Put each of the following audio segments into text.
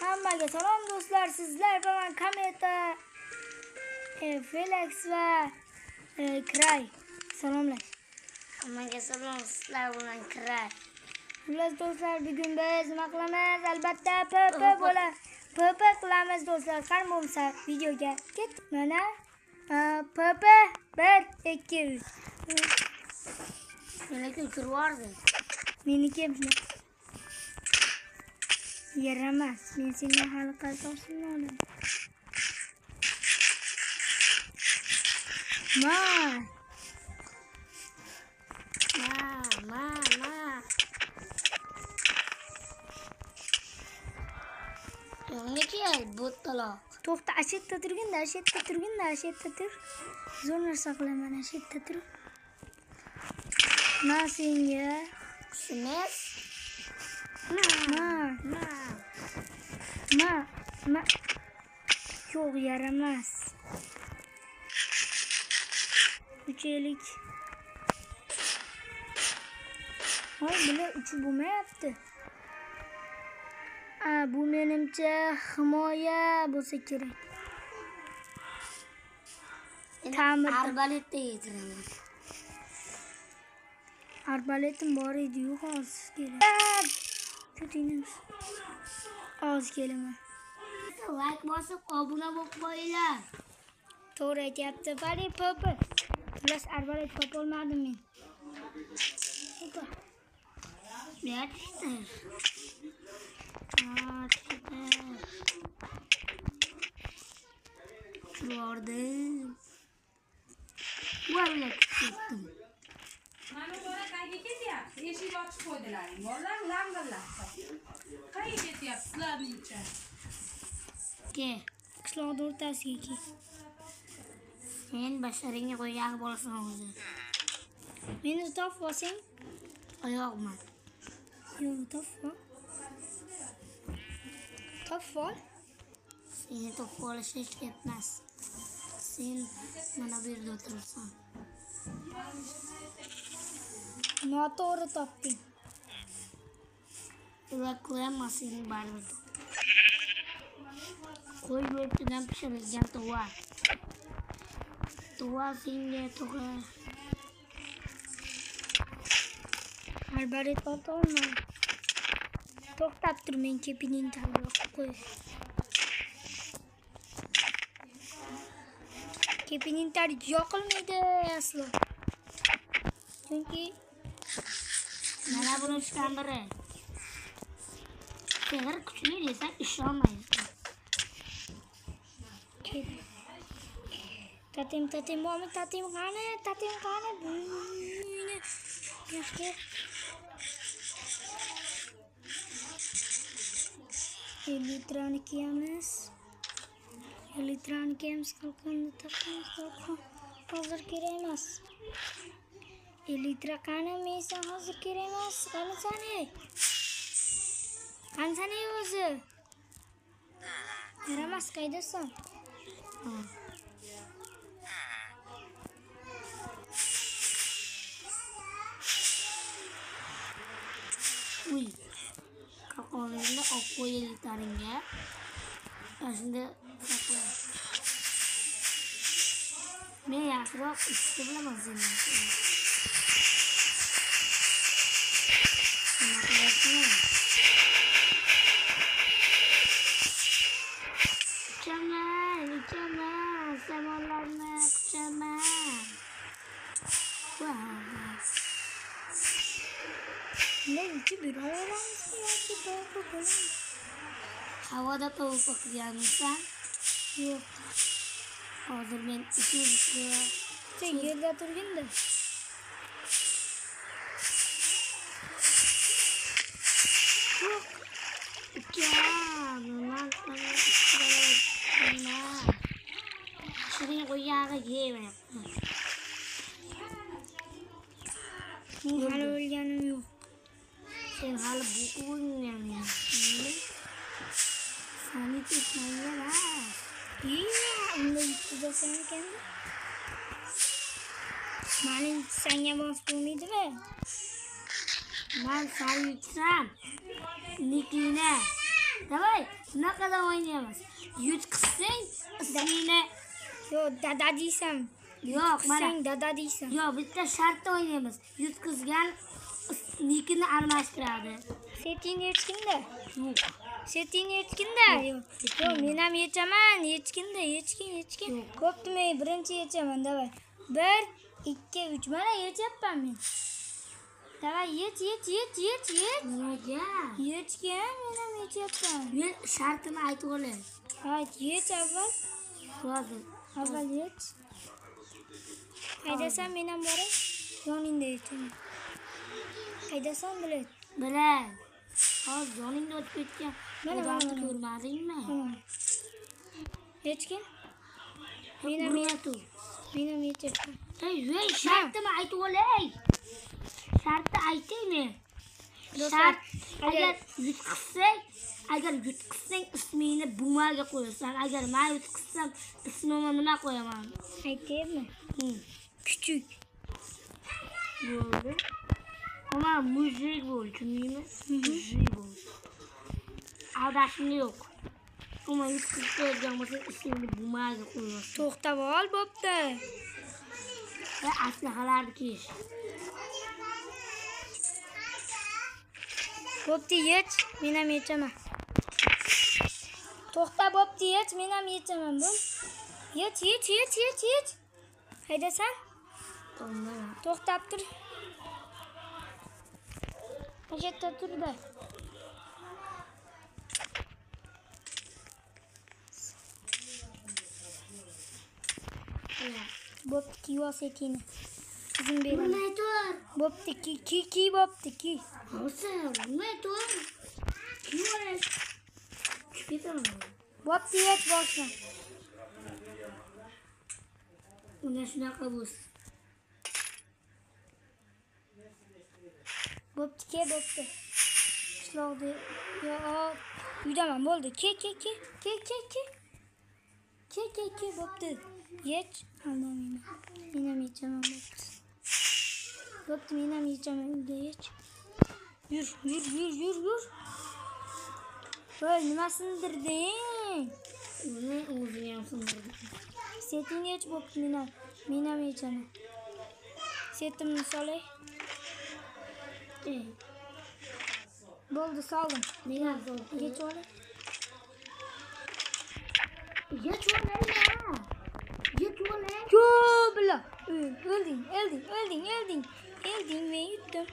Hammaga salom do'stlar, sizlar bilan Kometa, Felix va Kray. Salomlash. Hammaga salom, sizlar bilan Kray. Xullas do'stlar, bugun biz nima qilamiz? Albatta PP qilamiz do'stlar. Qani bo'lsa videoga ket. Mana PP 1 2 3. Meniki o'chirvordi. Meniki yaramas. Men senga hali qardoshimni olaman. Ma. Yonga kel, bo'ttaloq. To'xta, ashetta turgin-da, tur. Zo'r narsa qilaman, ashetta tur. Ma senga. Kuchimiz. Ma. Yo'q, yaramas. Uchelik. Voy, bular uchib bo'lmayapti. Bu menimcha himoya bo'lsa kerak. Ta'mir arbaletda yetiraman. Arbaletim bor edi-yu, hozir kerak. Tutingiz. Hozir kelaman. Like bosib, obuna bo'lib qo'yinglar. To'g'ri aytyapti. Bari popi. Plus arbalet topolmadim men. Opa. Berishdir. Uçurvardım. Vallahi tuttum. Mana bola qayga ketyapti? Eshik ochib qo'ydilar. Bolalar lang'illab. Qayga ketyapti sizlarningcha? Ke, Qishloqning o'rtasiga ke. men basharingga qo'ygan bo'lasan o'zi. Meni topib olsang, Oyoqman. yo'q, topib ol. Topib ol. Seni topib olish hech ketmas. Sen mana bu yerda o'tirsan. Noto'g'ri topding. Ular qo'yaman seni baribir. Qo'y bo'ytidan pishirilgan to'g'ri. To'g'ri senga to'g'ri. Arbalet topolmadim. To'xtab tur, men kepining tagiga qo'y. Kepining tagi yoqilmaydi aslo. Chunki Mana buni uchdan biri. Sehr kuchli desang ishonmaysan. Tatim bormi? Tatim qani? Yaxshi. Litrani kiyamiz. Qalqonni taqamiz. Hozir kerak emas. Litra qani? Mensa hozir kerak emas. Qani sani o'zi? Yaramas, qaydasan? Uy. Qalqoningni olib qo'y litraringga. Shunda saqla. Men yaxshiroq ishni bilaman seni. Uçaman, samonlarni uçaman. Ne içi bir olamaz ya, to'g'ri bo'ladimi? Havoda tovuq o'qiganmisan? Yo'q. Hozir men ikki Sen yerda turganda. yo'q. Shirin qo'yag'i yemayapman. Hali o'lganim yo'q. Sen hali bo'qib sani tekmaylar. Unda yutqazasan ekanda. Mani sanga mos bo'lmaydimi? Ben seni yutsam. Nikine. Давай. Bunaqadan o'ynaymiz. Yutqizsang ismingni Yo, dada deysan. yo'q, mana. Sen dada deysan. Yo'q, bitta shartda o'ynaymiz. Yutqizgan nikini almashtiradi. Setin yechkinda. Yo'q. Setin yechkinda. Yo'q, men ham yechaman. Yechkin. Bo'pti, men birinchi yechaman, davay. 1 2 3 mana yechyapman men. Davay, yech. Nimaga? Yechgan, men ham yechyapman. Men shartini aytib olay. Hayt, yech avval. Hozir. Avval yech. Haydasan, men ham boray. Yoningda yechaman. Haydasan, bilet. Bilay. Hozir yoningda o'tib ketgan. Mana, Odamni ko'rmadingmi? Yechkin. Men Men ham yechyapman. Ey, shartini aytib olay. Shartni aytaymi? Shart agar yutqizsang ismingni bumaga qo'yasan. Agar men yutqizsam ismimni nima qo'yaman? Aytaymi? Küçük. Bo'ldi. Ama muzlik bo'l, tushundingmi? Muzlik bo'l. Aldashing yo'q. Ama yutqizib qo'ygan bo'lsang ismingni bumaga qo'yasan. To'xtab ol, bo'pti. Va aslahalarni kiyish. Bo'pti, yech, men ham yechaman. To'xta, bo'pti, yech, men ham yechaman, bo'l. Yech. Haydasan? To'xtab tur. Qayerda turdi? Bo'pti, kiyib olsetini. Qizim beraman. Bilmay tur. Bo'pti, ki bo'pti, ki. Hozir bilmay tur. Kim olay? Ketaman. Bo'pti, yech boshla. Unda shunaqa bo'lsin. Bo'pti, ke bo'pti. Qishloqda yo'q. Uydaman, bo'ldi. Ke. Bo'pti. Yech. Aldamayman. Men ham yechaman, bo'pti. Bo'pti, men ham yechaman, uyda yech. Yur. Voy, nima sindirding? Uni o'zing ham sindirding. Setin yech, bo'pti, men ham yechaman. Setimni solay. Bo'ldi, soldim. Men ham soldim. Yech olay. Yech olay. Yo, bila. Ölding.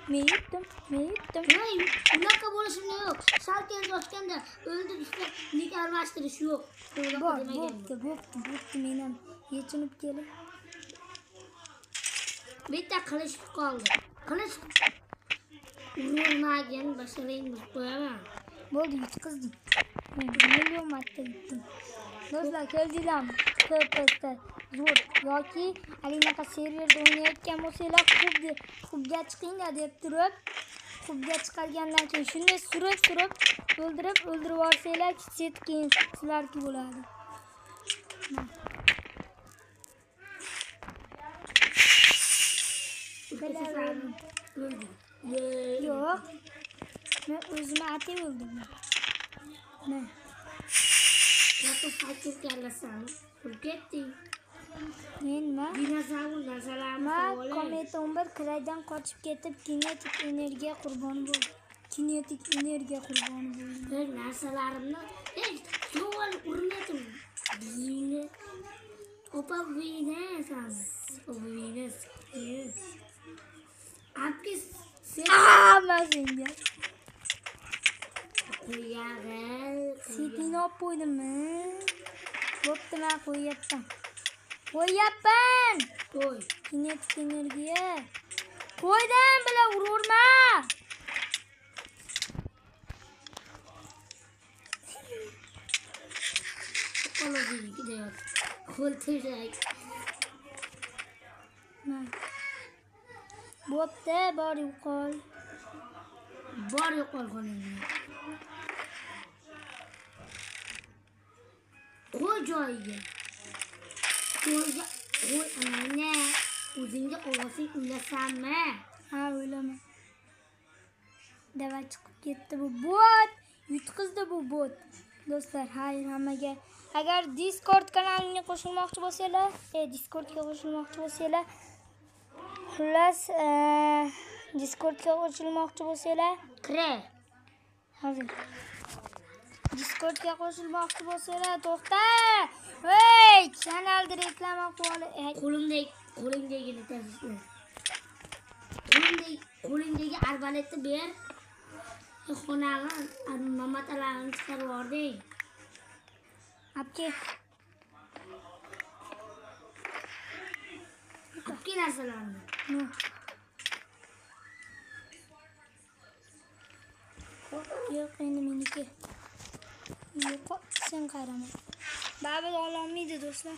Men yutdim. Hey, unaqa bo'lishim yo'q. Shalkan toshganda o'ldi işte nik almashtirish yo'q. Bo'pti, men ham yechinib kelay. Bitta qilish qoldi. Qilish urmagin basharing bir qo'yaman. Bo'ldi, yutqizdim. Men million marta yutdim. Do'stlar, keldinglarmi? Pasta zo'r yoki alinaqa serverda o'ynayotgan bo'lsanglar, klubga chiqinglar deb turib, klubga chiqargandan keyin shunday surib o'ldirib yuborsanglar, set keyin sizlarki bo'ladi. Yo'q. Men o'zimni atib o'ldim. Ne? Yo'q, qaytib kelasan. Ketding. Menmi? Dinozavr narsalarni Men Comet 11 kiraydan qochib ketib, kinetik energiya qurboni bo'ldim. Bir narsalarimni, yo'l urmadim. Dini. Opa vinasan. Apis Masenga. Setin olib qo'ydimmi? Bo'pti, men qo'yyapman. Qo'y. Kinetik energiya. Qo'ydim, bila ururma. Qoladi deyapti. Qo'l terak. Bo'pti, bor yo'qol. Qo'lingni. Qo'y joyiga. Qo'y ana. O'zingga ovozing o'ylasanmi? Ha, o'ylama. Dava chiqib ketdi bu bot. Yutqizdi bu bot. Do'stlar, hayır hammaga. Agar Discord kanalimga qo'shilmoqchi bo'lsanglar, Discordga qo'shilmoqchi bo'lsanglar, xullas, Discordga qo'shilmoqchi bo'lsanglar, Kira. hozir. Discordga qo'shilmoqchi bo'lsanglar, to'xta! Voy, kanalda reklama qilib Qo'lingdagini tashla. Qo'lingdagi arbaletni ber. Xonani mamatalagini chiqarib yubording. Apke. Ikki narsalarni. Yo'q, endi meniki. Yo'q, sen qarama. Babel ololmaydi do'stlar.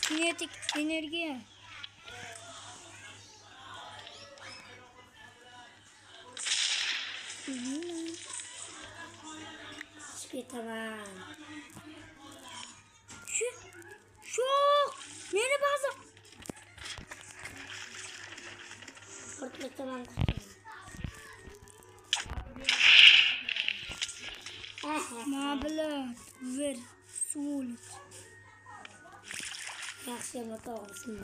Kinetik energiya. Ketaman. Shu. Meni ba'zan Korkmataman. Mablat, ver, sulut. Yaxshi motoqsin.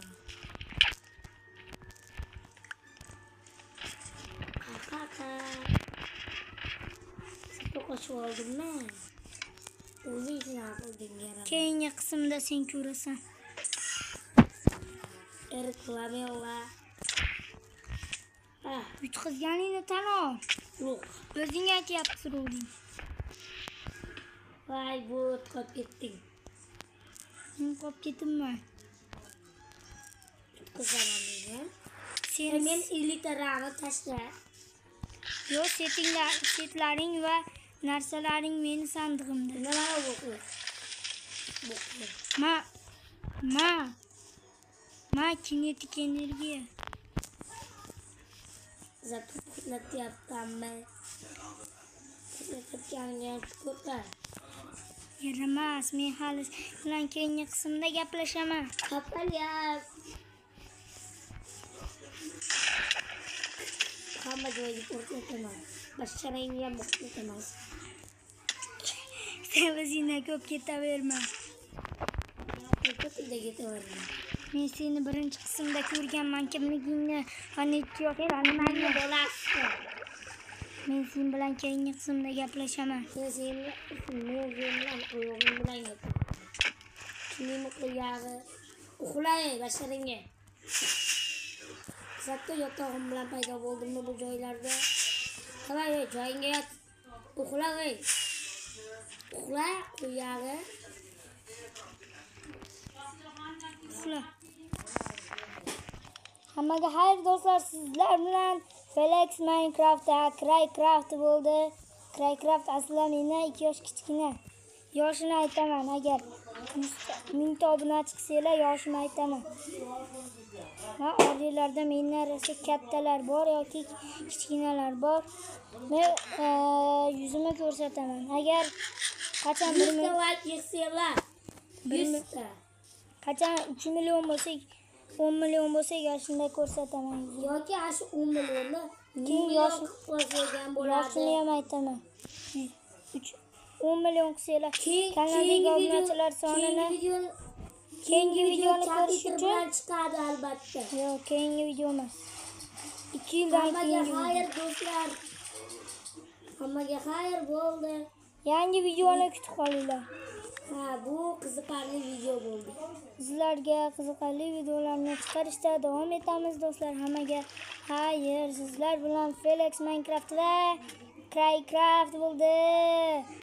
Kaka. Qo'shib oldimmi? O'zing qilding yaram. Keyingi qismda sen ko'rasan. Reklama. Yutqizganingni tan ol. Yo'q. O'zing aytyapti roling. Voy, bu qolib ketding. Men qolib ketibman. Qizaman degan. Sen Men elitlarni tashla. yo'q, setlaring va narsalaring meni sandig'imda. Nima bu? Ma kinetik energiya. Zato portlatyapmanmi? Portlatganimga ko'par. Yaramas, men hali bilan keyingi qismda gaplashaman. Qapalyap. Hamma joyga portlataman. Basharangga ham portlataman. Sen o'zingga ko'p ketaverma. Ko'pida ketaverman. Men seni birinchi qismda ko'rganman, kimligingni va necha yoshlarni Bolasi. Men sen bilan keyingi qismda gaplashaman. Men bilan oyog'im bilan yotaman. Kimning qo'yog'i? Uxlay basharangga. Zato yotog'im bilan paydo bo'ldimmi bu joylarda? Qalay, joyingga yot. Uxla. Uxla qo'yog'i. Uxla. Hammaga xayr do'stlar, sizlar bilan Felix Minecraftda Crycraft bo'ldi. Crycraft aslida mendan 2 yosh kichkina. Yoshini aytaman, agar 1000 ta obunachi qilsanglar yoshini aytaman. Va oriylarda mendan rosa kattalar bor yoki kichkinalar bor. Men yuzimni ko'rsataman. Agar qachon 1 million like yesanglar, 100 ta. Qachon 3 million bo'lsak, 10 million bo'lsak, yoshini ko'rsataman. Yoki shu 10 millionni Keyin qo'ygan bo'ladi. yoshini ham aytaman. 10 million qilsanglar, kanaldagi obunachilar sonini keyingi videoni ko'rish uchun chiqadi albatta. yo'q, keyingi video emas. 2 yildan keyin Xayr do'stlar. Hammaga xayr bo'ldi. yangi videoni kutib qolinglar. Bu qiziqarli video bo'ldi. Sizlarga qiziqarli videolarni chiqarishda davom etamiz do'stlar. Hammaga xayr. Sizlar bilan Felix Minecraft va Crycraft bo'ldi.